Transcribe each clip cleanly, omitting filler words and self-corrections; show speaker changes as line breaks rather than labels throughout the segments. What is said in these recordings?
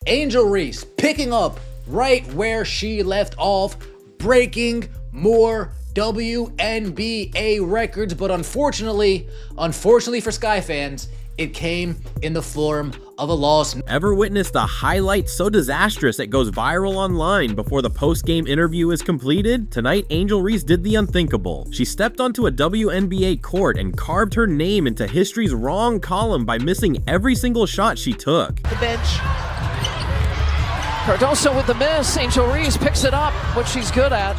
Angel Reese picking up right where she left off, breaking more WNBA records, but unfortunately for Sky fans, it came in the form of a loss.
Ever witnessed a highlight so disastrous it goes viral online before the post-game interview is completed? Tonight, Angel Reese did the unthinkable. She stepped onto a WNBA court and carved her name into history's wrong column by missing every single shot she took.
The bench. Cardoso with the miss. Angel Reese picks it up, what she's good at.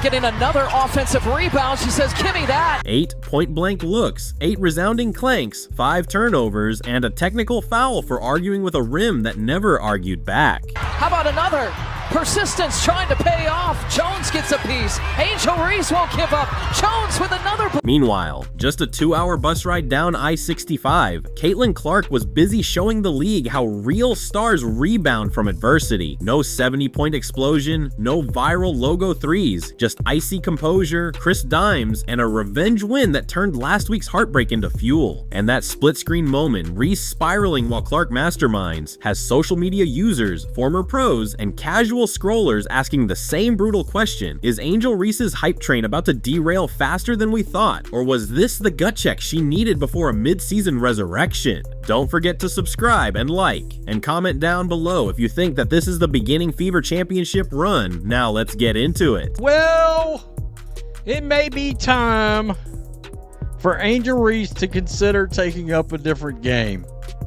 Getting another offensive rebound. She says, "Give me that."
8 point-blank looks, 8 resounding clanks, 5 turnovers, and a technical foul for arguing with a rim that never argued back.
How about another? Persistence trying to pay off. Jones gets a piece. Angel Reese won't give up. Jones with another.
Meanwhile, just a 2-hour bus ride down I-65, Caitlin Clark was busy showing the league how real stars rebound from adversity. No 70-point explosion, no viral logo threes, just icy composure, crisp dimes, and a revenge win that turned last week's heartbreak into fuel. And that split-screen moment, Reese spiraling while Clark masterminds, has social media users, former pros, and casual scrollers asking the same brutal question: is Angel Reese's hype train about to derail faster than we thought, or was this the gut check she needed before a mid-season resurrection? Don't forget to subscribe and like, and comment down below if you think that this is the beginning Fever Championship run. Now let's get into it.
Well, it may be time for Angel Reese to consider taking up a different game.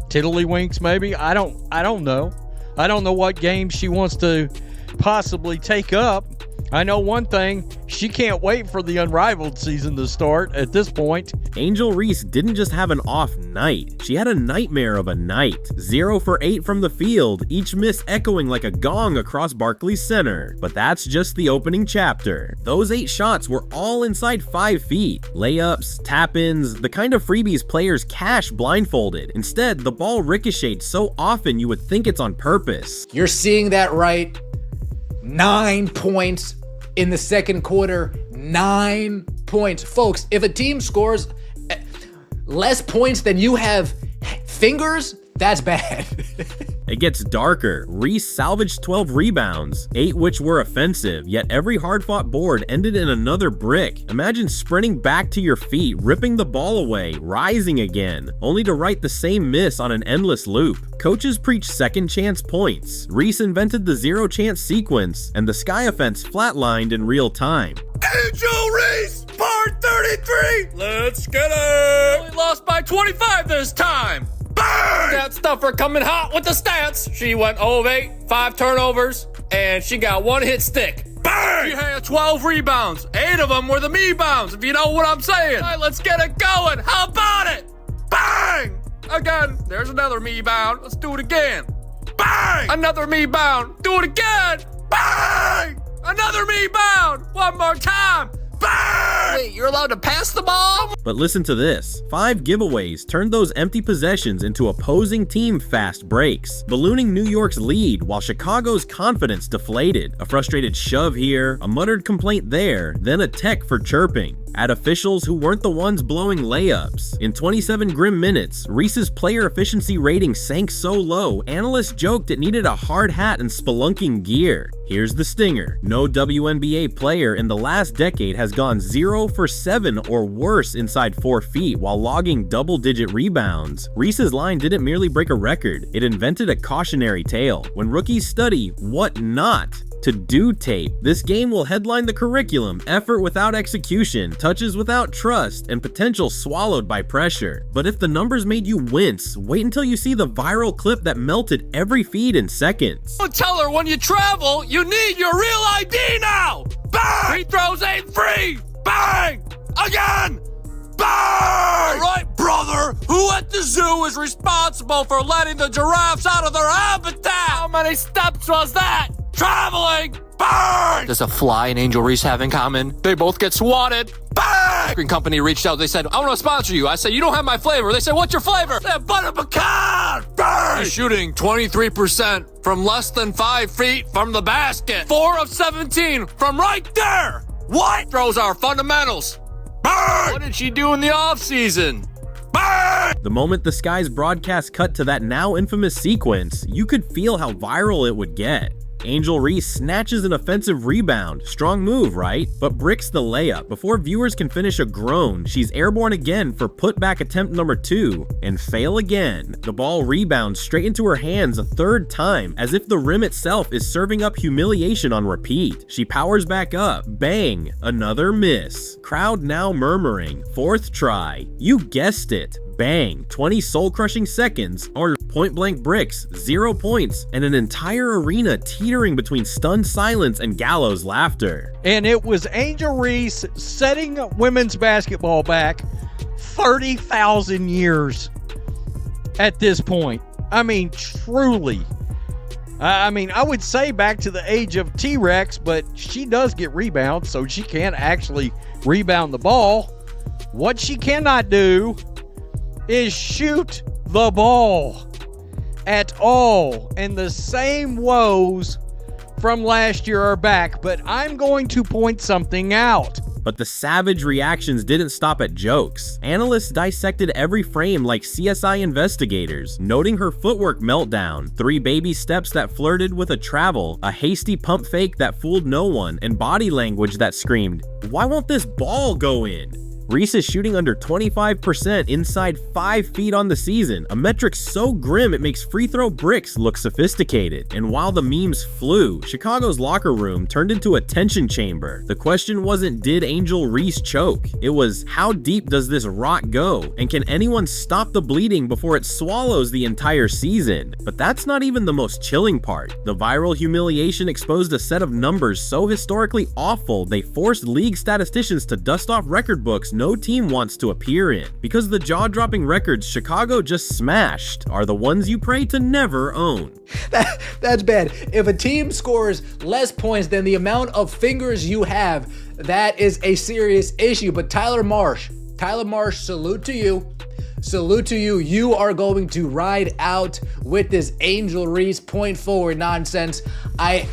Tiddlywinks maybe? I don't know. I don't know what game she wants to possibly take up. I know one thing, she can't wait for the Unrivaled season to start at this point.
Angel Reese didn't just have an off night, she had a nightmare of a night. 0 for 8 from the field, each miss echoing like a gong across Barclays Center. But that's just the opening chapter. Those 8 shots were all inside 5 feet. Layups, tap-ins, the kind of freebies players cash blindfolded. Instead, the ball ricocheted so often you would think it's on purpose.
You're seeing that right. 9 points in the second quarter. 9 points. Folks, if a team scores less points than you have fingers, that's bad.
It gets darker. Reese salvaged 12 rebounds, 8 which were offensive, yet every hard-fought board ended in another brick. Imagine sprinting back to your feet, ripping the ball away, rising again, only to write the same miss on an endless loop. Coaches preach second chance points. Reese invented the zero chance sequence, and the Sky offense flatlined in real time.
Angel Reese, part 33! Let's get it!
Only lost by 25 this time!
Bang!
That stuffer coming hot with the stats. She went 0 of 8, 5 turnovers, and she got 1 hit stick.
Bang!
She had 12 rebounds. 8 of them were the me-bounds, if you know what I'm saying. All right, let's get it going. How about it?
Bang!
Again, there's another me-bound. Let's do it again.
Bang!
Another me-bound. Do it again.
Bang!
Another me-bound. One more time.
Bang!
Wait, you're allowed to pass the ball?
But listen to this. 5 giveaways turned those empty possessions into opposing team fast breaks, ballooning New York's lead while Chicago's confidence deflated. A frustrated shove here, a muttered complaint there, then a tech for chirping at officials who weren't the ones blowing layups. In 27 grim minutes, Reese's player efficiency rating sank so low, analysts joked it needed a hard hat and spelunking gear. Here's the stinger. No WNBA player in the last decade has gone 0 for 7 or worse inside 4 feet while logging double-digit rebounds. Reese's line didn't merely break a record, it invented a cautionary tale. When rookies study what not to do tape, this game will headline the curriculum: effort without execution, touches without trust, and potential swallowed by pressure. But if the numbers made you wince, wait until you see the viral clip that melted every feed in seconds.
Don't tell her when you travel, you need your real ID now!
Bang!
Free throws ain't free!
Bang! Again! Bang!
All right, brother, who at the zoo is responsible for letting the giraffes out of their habitat? How many steps was that? Traveling!
Bang!
Does a fly and Angel Reese have in common? They both get swatted.
Bang!
Green company reached out. They said, I want to sponsor you. I said, you don't have my flavor. They said, what's your flavor? I said, butter pecan!
Bang!
He's shooting 23% from less than 5 feet from the basket. 4 of 17 from right there.
What?
Throws are fundamentals.
Bang!
What did she do in the offseason? Bang!
The moment the Sky's broadcast cut to that now infamous sequence, you could feel how viral it would get. Angel Reese snatches an offensive rebound. Strong move, right? But bricks the layup. Before viewers can finish a groan, she's airborne again for putback attempt number 2, and fail again. The ball rebounds straight into her hands a third time, as if the rim itself is serving up humiliation on repeat. She powers back up. Bang! Another miss. Crowd now murmuring. 4th try. You guessed it. Bang, 20 soul-crushing seconds, or point-blank bricks, 0 points, and an entire arena teetering between stunned silence and gallows laughter.
And it was Angel Reese setting women's basketball back 30,000 years at this point. I mean, truly. I would say back to the age of T-Rex, but she does get rebounds, so she can't actually rebound the ball. What she cannot do is shoot the ball at all. And the same woes from last year are back, but I'm going to point something out.
But the savage reactions didn't stop at jokes. Analysts dissected every frame like CSI investigators, noting her footwork meltdown, 3 baby steps that flirted with a travel, a hasty pump fake that fooled no one, and body language that screamed, "Why won't this ball go in?" Reese is shooting under 25% inside 5 feet on the season, a metric so grim it makes free throw bricks look sophisticated. And while the memes flew, Chicago's locker room turned into a tension chamber. The question wasn't, did Angel Reese choke? It was, how deep does this rot go? And can anyone stop the bleeding before it swallows the entire season? But that's not even the most chilling part. The viral humiliation exposed a set of numbers so historically awful they forced league statisticians to dust off record books no team wants to appear in, because the jaw-dropping records Chicago just smashed are the ones you pray to never own.
That's bad. If a team scores less points than the amount of fingers you have, that is a serious issue. But Tyler Marsh, salute to you. Salute to you. You are going to ride out with this Angel Reese point forward nonsense. I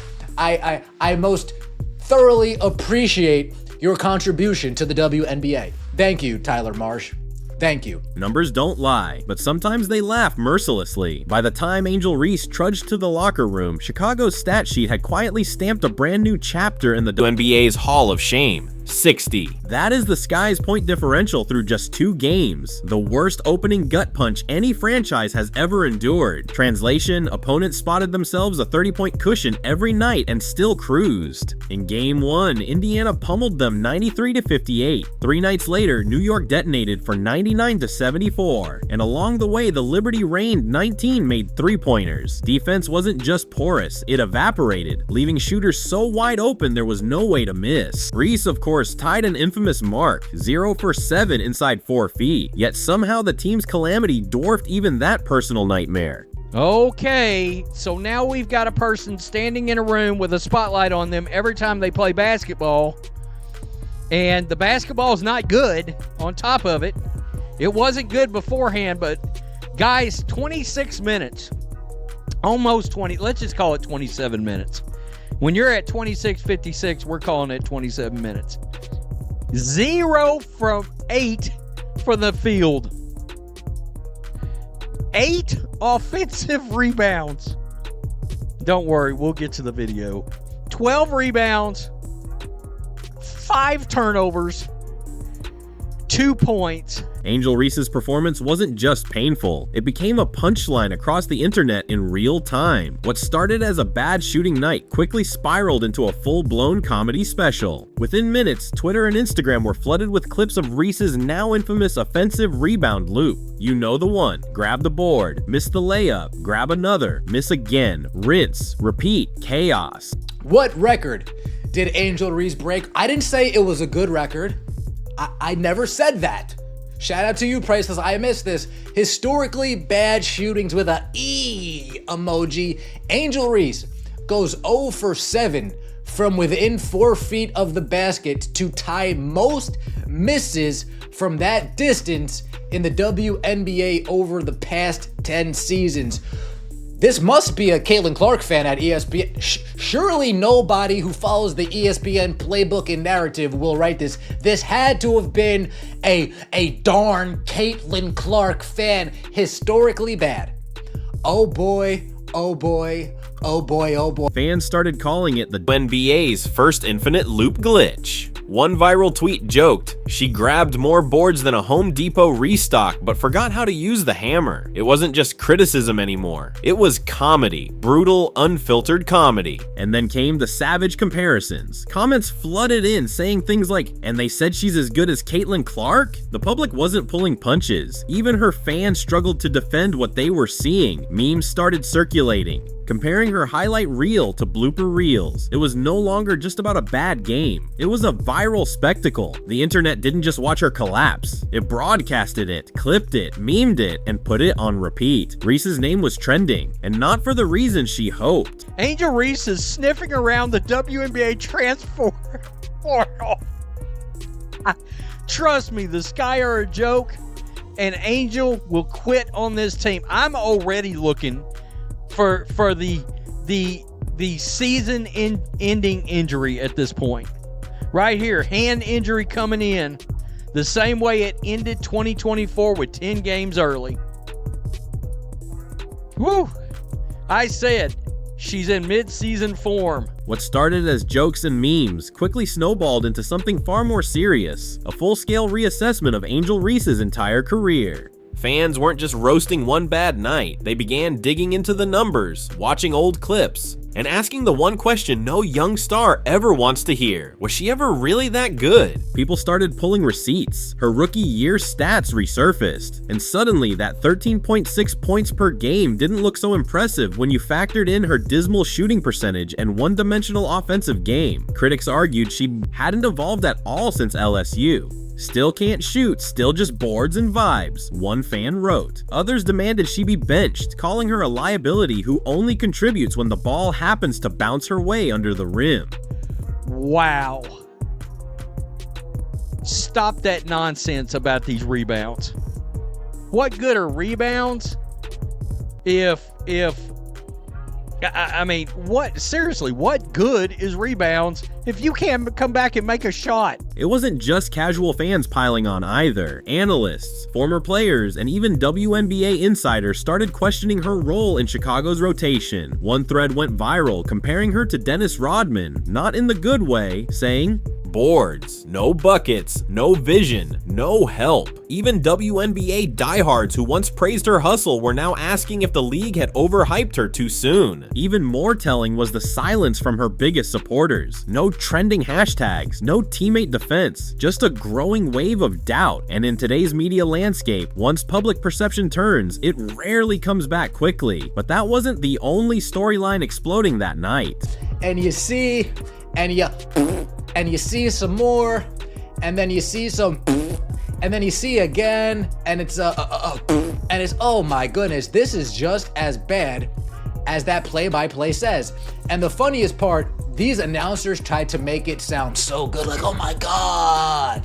most thoroughly appreciate your contribution to the WNBA. Thank you, Tyler Marsh. Thank you.
Numbers don't lie, but sometimes they laugh mercilessly. By the time Angel Reese trudged to the locker room, Chicago's stat sheet had quietly stamped a brand new chapter in the WNBA's Hall of Shame. 60. That is the Sky's point differential through just 2 games. The worst opening gut punch any franchise has ever endured. Translation, opponents spotted themselves a 30-point cushion every night and still cruised. In Game 1, Indiana pummeled them 93-58. 3 nights later, New York detonated for 99-74. And along the way, the Liberty rained 19 made 3-pointers. Defense wasn't just porous, it evaporated, leaving shooters so wide open there was no way to miss. Reese, of course, tied an infamous mark, 0 for 7 inside 4 feet. Yet somehow the team's calamity dwarfed even that personal nightmare.
Okay, so now we've got a person standing in a room with a spotlight on them every time they play basketball. And the basketball is not good on top of it. It wasn't good beforehand, but guys, 26 minutes. Almost 20, let's just call it 27 minutes. When you're at 26:56, we're calling it 27 minutes. 0 from 8 for the field. 8 offensive rebounds. Don't worry, we'll get to the video. 12 rebounds, 5 turnovers, 2 points.
Angel Reese's performance wasn't just painful, it became a punchline across the internet in real time. What started as a bad shooting night quickly spiraled into a full-blown comedy special. Within minutes, Twitter and Instagram were flooded with clips of Reese's now infamous offensive rebound loop. You know the one. Grab the board, miss the layup, grab another, miss again, rinse, repeat, chaos.
What record did Angel Reese break? I didn't say it was a good record. I never said that. Shout out to you, Priceless. I missed this. Historically bad shootings with a E emoji. Angel Reese goes 0 for 7 from within 4 feet of the basket to tie most misses from that distance in the WNBA over the past 10 seasons. This must be a Caitlin Clark fan at ESPN. Surely nobody who follows the ESPN playbook and narrative will write this. This had to have been a darn Caitlin Clark fan. Historically bad. Oh boy, oh boy, oh boy, oh boy.
Fans started calling it the WNBA's first infinite loop glitch. One viral tweet joked, "She grabbed more boards than a Home Depot restock, but forgot how to use the hammer." It wasn't just criticism anymore. It was comedy. Brutal, unfiltered comedy. And then came the savage comparisons. Comments flooded in saying things like, "And they said she's as good as Caitlin Clark?" The public wasn't pulling punches. Even her fans struggled to defend what they were seeing. Memes started circulating, comparing her highlight reel to blooper reels. It was no longer just about a bad game. It was a viral spectacle. The internet didn't just watch her collapse. It broadcasted it, clipped it, memed it, and put it on repeat. Reese's name was trending, and not for the reason she hoped.
Angel Reese is sniffing around the WNBA transfer portal. Trust me, the Sky are a joke, and Angel will quit on this team. I'm already looking for the season ending injury at this point. Right here, hand injury coming in the same way it ended 2024 with 10 games early. Woo! I said she's in mid-season form.
What started as jokes and memes quickly snowballed into something far more serious, a full-scale reassessment of Angel Reese's entire career. Fans weren't just roasting one bad night, they began digging into the numbers, watching old clips, and asking the one question no young star ever wants to hear. Was she ever really that good? People started pulling receipts. Her rookie year stats resurfaced, and suddenly that 13.6 points per game didn't look so impressive when you factored in her dismal shooting percentage and one-dimensional offensive game. Critics argued she hadn't evolved at all since LSU. Still can't shoot, still just boards and vibes, one fan wrote. Others demanded she be benched, calling her a liability who only contributes when the ball happens to bounce her way under the rim.
Wow. Stop that nonsense about these rebounds. What good are rebounds I mean, seriously, what good is rebounds if you can't come back and make a shot?
It wasn't just casual fans piling on either. Analysts, former players, and even WNBA insiders started questioning her role in Chicago's rotation. One thread went viral comparing her to Dennis Rodman, not in the good way, saying, "Boards, no buckets, no vision, no help." Even WNBA diehards who once praised her hustle were now asking if the league had overhyped her too soon. Even more telling was the silence from her biggest supporters. No trending hashtags, no teammate defense, just a growing wave of doubt. And in today's media landscape, once public perception turns, it rarely comes back quickly. But that wasn't the only storyline exploding that night.
And you see some more, and then you see some, and then you see again, and it's oh my goodness, this is just as bad as that play-by-play says. And the funniest part, these announcers tried to make it sound so good, like, oh my god.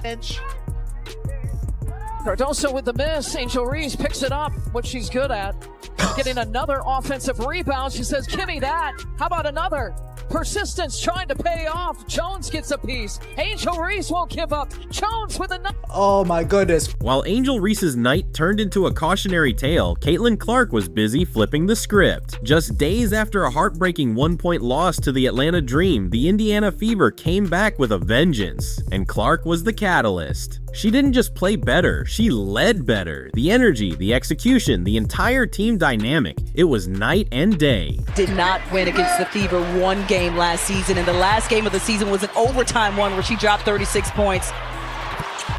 Cardoso with the miss. Angel Reese picks it up, what she's good at. Getting another offensive rebound. She says, "Give me that. How about another?" Persistence trying to pay off. Jones gets a piece. Angel Reese won't give up. Jones with another.
Oh my goodness.
While Angel Reese's night turned into a cautionary tale, Caitlin Clark was busy flipping the script. Just days after a heartbreaking one-point loss to the Atlanta Dream, the Indiana Fever came back with a vengeance, and Clark was the catalyst. She didn't just play better, she led better. The energy, the execution, the entire team dynamic, it was night and day.
Did not win against the Fever one game last season, and the last game of the season was an overtime one where she dropped 36 points.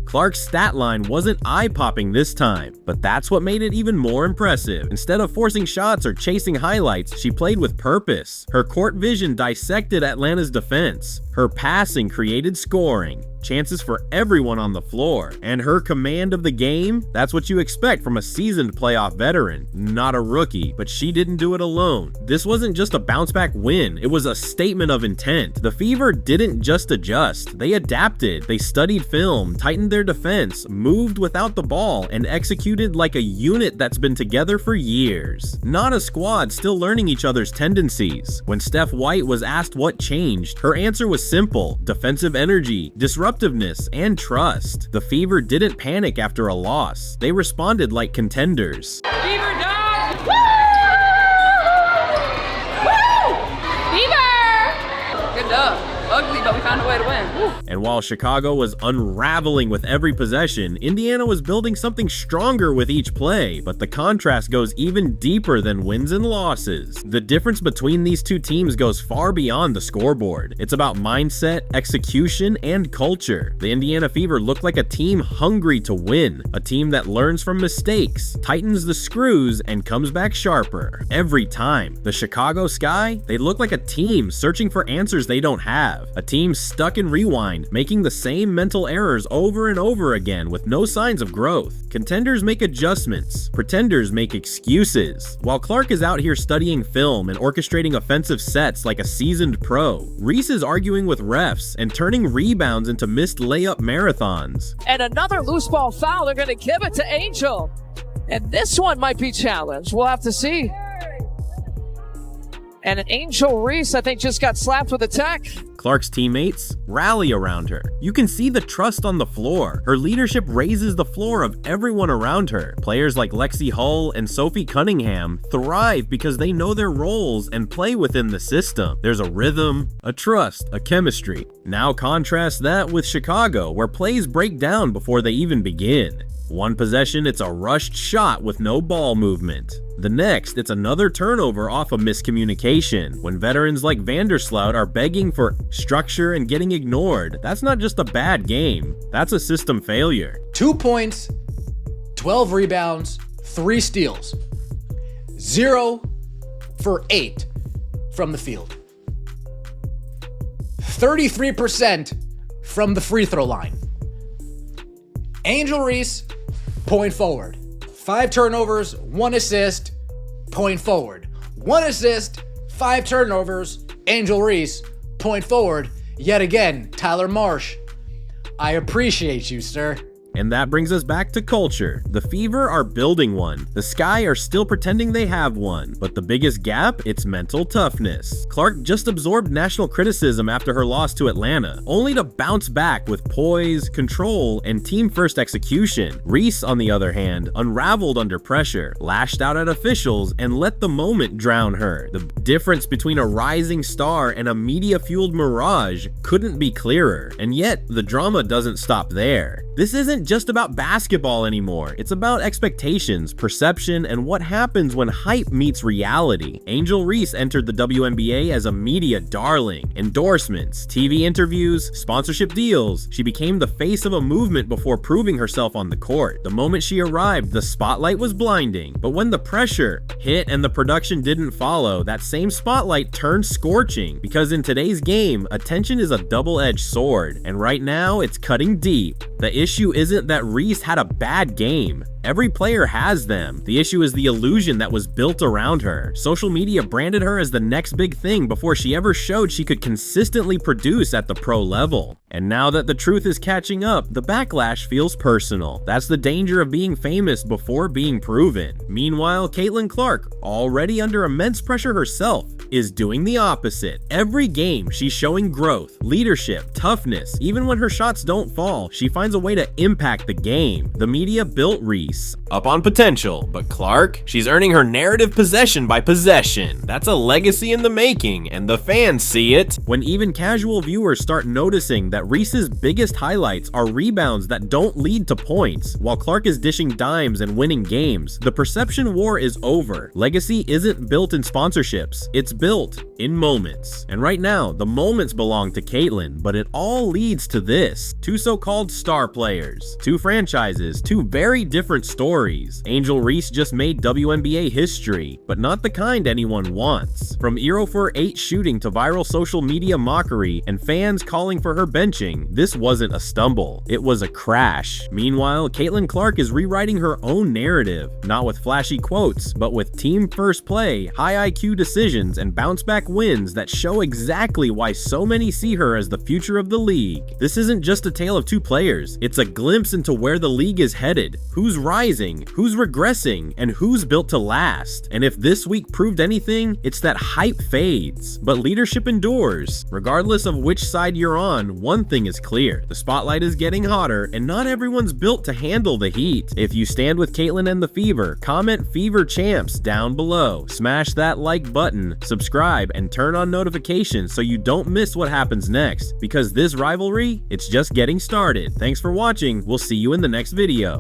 Clark's stat line wasn't eye-popping this time, but that's what made it even more impressive. Instead of forcing shots or chasing highlights, she played with purpose. Her court vision dissected Atlanta's defense. Her passing created scoring. chances for everyone on the floor. And her command of the game, that's what you expect from a seasoned playoff veteran, not a rookie, but she didn't do it alone. This wasn't just a bounce back win, it was a statement of intent. The Fever didn't just adjust, they adapted. They studied film, tightened their defense, moved without the ball, and executed like a unit that's been together for years. Not a squad still learning each other's tendencies. When Steph White was asked what changed, her answer was simple: defensive energy, disruptiveness, and trust. The Fever didn't panic after a loss. They responded like contenders.
Fever dog! Woo! Woo! Fever! Good dub. Ugly, but we found a way to win. Woo.
And while Chicago was unraveling with every possession, Indiana was building something stronger with each play, but the contrast goes even deeper than wins and losses. The difference between these two teams goes far beyond the scoreboard. It's about mindset, execution, and culture. The Indiana Fever looked like a team hungry to win, a team that learns from mistakes, tightens the screws, and comes back sharper every time. The Chicago Sky, they look like a team searching for answers they don't have. A team stuck in rewind, making the same mental errors over and over again with no signs of growth. Contenders make adjustments, pretenders make excuses. While Clark is out here studying film and orchestrating offensive sets like a seasoned pro, Reese is arguing with refs and turning rebounds into missed layup marathons.
And another loose ball foul. They're going to give it to Angel. And this one might be challenged. We'll have to see. And Angel Reese, I think, just got slapped with a tech.
Clark's teammates rally around her. You can see the trust on the floor. Her leadership raises the floor of everyone around her. Players like Lexi Hull and Sophie Cunningham thrive because they know their roles and play within the system. There's a rhythm, a trust, a chemistry. Now contrast that with Chicago, where plays break down before they even begin. One possession, it's a rushed shot with no ball movement. The next, it's another turnover off of miscommunication. When veterans like Vandersloot are begging for structure and getting ignored, that's not just a bad game, that's a system failure.
2 points, 12 rebounds, 3 steals. 0 for 8 from the field. 33% from the free throw line. Angel Reese, point forward. 5 turnovers, 1 assist, point forward. 1 assist, 5 turnovers, Angel Reese, point forward. Yet again, Tyler Marsh, I appreciate you, sir.
And that brings us back to culture. The Fever are building one. The Sky are still pretending they have one. But the biggest gap, it's mental toughness. Clark just absorbed national criticism after her loss to Atlanta, only to bounce back with poise, control, and team-first execution. Reese, on the other hand, unraveled under pressure, lashed out at officials, and let the moment drown her. The difference between a rising star and a media-fueled mirage couldn't be clearer. And yet, the drama doesn't stop there. This isn't just about basketball anymore. It's about expectations, perception, and what happens when hype meets reality. Angel Reese entered the WNBA as a media darling. Endorsements, TV interviews, sponsorship deals. She became the face of a movement before proving herself on the court. The moment she arrived, the spotlight was blinding. But when the pressure hit and the production didn't follow, that same spotlight turned scorching. Because in today's game, attention is a double-edged sword. And right now, it's cutting deep. The issue isn't that Reese had a bad game. Every player has them. The issue is the illusion that was built around her. Social media branded her as the next big thing before she ever showed she could consistently produce at the pro level. And now that the truth is catching up, the backlash feels personal. That's the danger of being famous before being proven. Meanwhile, Caitlin Clark, already under immense pressure herself, is doing the opposite. Every game, she's showing growth, leadership, toughness. Even when her shots don't fall, she finds a way to impact the game. The media built Reese up on potential, but Clark, she's earning her narrative possession by possession. That's a legacy in the making, and the fans see it. When even casual viewers start noticing that Reese's biggest highlights are rebounds that don't lead to points, while Clark is dishing dimes and winning games, the perception war is over. Legacy isn't built in sponsorships, it's built in moments. And right now, the moments belong to Caitlin, but it all leads to this. 2 so-called star players, 2 franchises, 2 very different stories. Angel Reese just made WNBA history, but not the kind anyone wants. From 0-for-8 shooting to viral social media mockery and fans calling for her benching, this wasn't a stumble. It was a crash. Meanwhile, Caitlin Clark is rewriting her own narrative, not with flashy quotes, but with team first play, high IQ decisions, and bounce back wins that show exactly why so many see her as the future of the league. This isn't just a tale of two players, it's a glimpse into where the league is headed, who's rising, who's regressing, and who's built to last. And if this week proved anything, it's that hype fades, but leadership endures. Regardless of which side you're on, one thing is clear: the spotlight is getting hotter, and not everyone's built to handle the heat. If you stand with Caitlin and the Fever, comment Fever Champs down below. Smash that like button, subscribe, and turn on notifications so you don't miss what happens next, because this rivalry, it's just getting started. Thanks for watching, we'll see you in the next video.